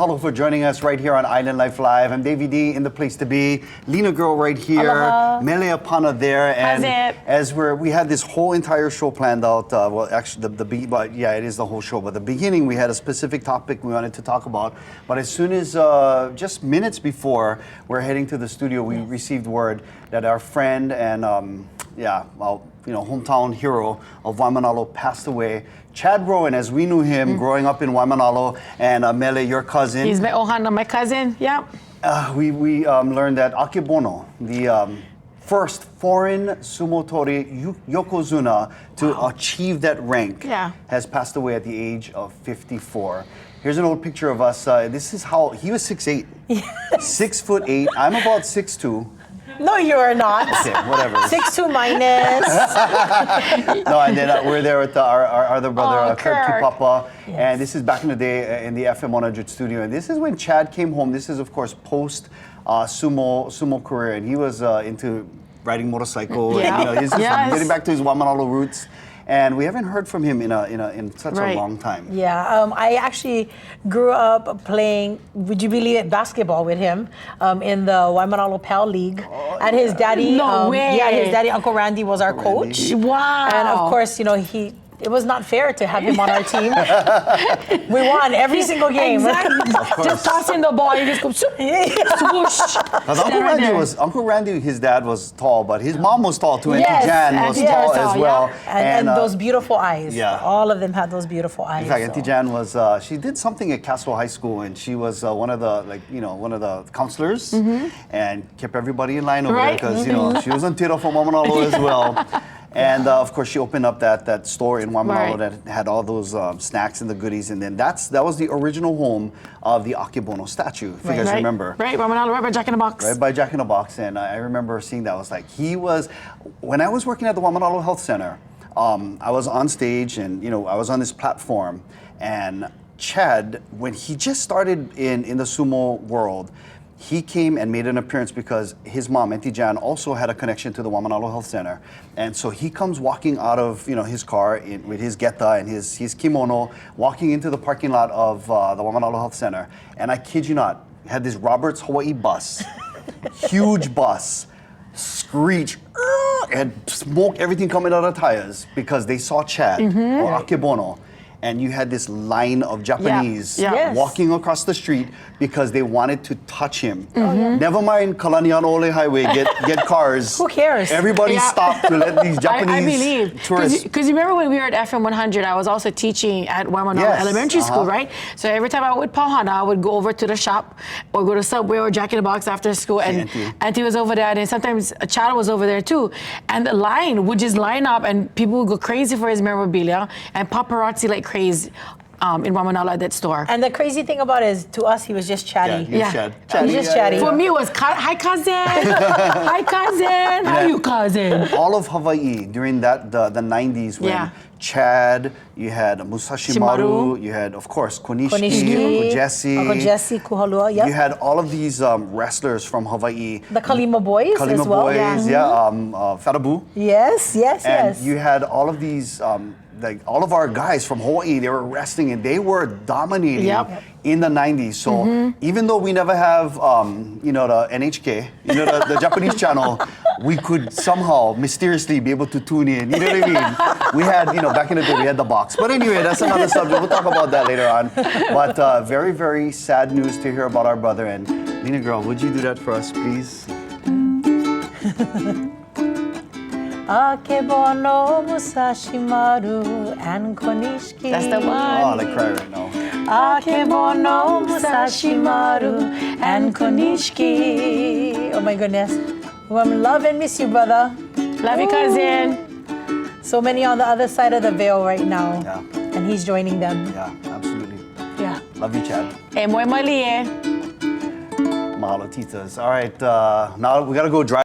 Hello for joining us right here on Island Life Live. I'm Davey D in the place to be. Lena Girl right here. Aloha. Mele Apana there. And How's it? as we had this whole entire show planned out. Well, actually, but yeah, it is the whole show. But the beginning, we had a specific topic we wanted to talk about. But as soon as just minutes before we're heading to the studio, we received word that our friend and hometown hero of Waimanalo passed away. Chad Rowan, as we knew him growing up in Waimanalo, and Mele, your cousin. He's my Ohana, my cousin. Yeah. We learned that Akebono, the first foreign sumo tori yokozuna to achieve that rank, has passed away at the age of 54. Here's an old picture of us. This is how he was 6'8". Yes. 6'8". I'm about 6'2". No, you are not. Okay, whatever. 6'2" minus. No, and then we're there with our other brother, Kurt Papa. Yes. And this is back in the day in the FM 100 studio. And this is when Chad came home. This is, of course, post sumo career. And he was into riding motorcycle. Yeah. And, he's just getting back to his Waimanalo roots. And we haven't heard from him in such a long time. Yeah, I actually grew up playing, would you believe it, basketball with him in the Waimanalo Pal League. And his daddy, No way. Yeah, his daddy, Uncle Randy, was our coach. Wow. And of course, it was not fair to have him on our team. We won every single game. Exactly. Just tossing the ball, you just go swoosh. Uncle Randy, his dad was tall, but his mom was tall too. Yes, Auntie Jan was tall as well. Yeah. And those beautiful eyes. Yeah. All of them had those beautiful eyes. In fact, Auntie Jan was, she did something at Castle High School, and she was one of the counselors, and kept everybody in line over there because, she was on Tiro from Waimanalo as well. And of course, she opened up that store in Waimanalo that had all those snacks and the goodies. And then that was the original home of the Akebono statue, if you guys remember. Right, Waimanalo, right by Jack in the Box. Right by Jack in the Box. And I remember seeing that. I was like, when I was working at the Waimanalo Health Center, I was on stage and, I was on this platform. And Chad, when he just started in the sumo world, he came and made an appearance because his mom, Auntie Jan, also had a connection to the Waimanalo Health Center. And so he comes walking out of his car with his geta and his kimono, walking into the parking lot of the Waimanalo Health Center. And I kid you not, had this Roberts Hawaii bus, huge bus, screech, and smoke, everything coming out of tires because they saw Chad or Akebono. And you had this line of Japanese walking across the street because they wanted to touch him. Never mind Kalanian Ole Highway, get cars. Who cares? Everybody stopped to let these Japanese tourists. Because you remember when we were at FM 100, I was also teaching at Waimanalo Elementary School, right? So every time I would Pauhana, I would go over to the shop or go to Subway or Jack in the Box after school. And Auntie was over there, and sometimes a child was over there too. And the line would just line up, and people would go crazy for his memorabilia, and paparazzi like crazy in Waimanalo at that store. And the crazy thing about it is, to us, he was just chatty. He was just chatty. For me, it was, hi, cousin. Hi, cousin. How you, cousin? All of Hawaii during the 90s when Chad, you had Musashi Maru, you had, of course, Konishiki, Uncle Jesse, Kuhalua, You had all of these wrestlers from Hawaii. The Kalima Boys as well. Fatabu. Yes. And you had all of these, all of our guys from Hawaii, they were wrestling and they were dominating in the 90s. So even though we never have, the NHK, the Japanese channel, we could somehow mysteriously be able to tune in. You know what I mean? We had, back in the day, we had the box. But anyway, that's another subject. We'll talk about that later on. But very, very sad news to hear about our brother. And Lena Girl, would you do that for us, please? Akebono, Musashi Maru, and Konishiki. That's the one. Oh, I like cry right now. Akebono, Musashi Maru, and Konishiki. Oh my goodness. Well, love and miss you, brother. Love you, cousin. So many on the other side of the veil right now. Yeah. And he's joining them. Yeah, absolutely. Yeah. Love you, Chad. E moi mali, Mahalo, titas. All right, now we got to go drive.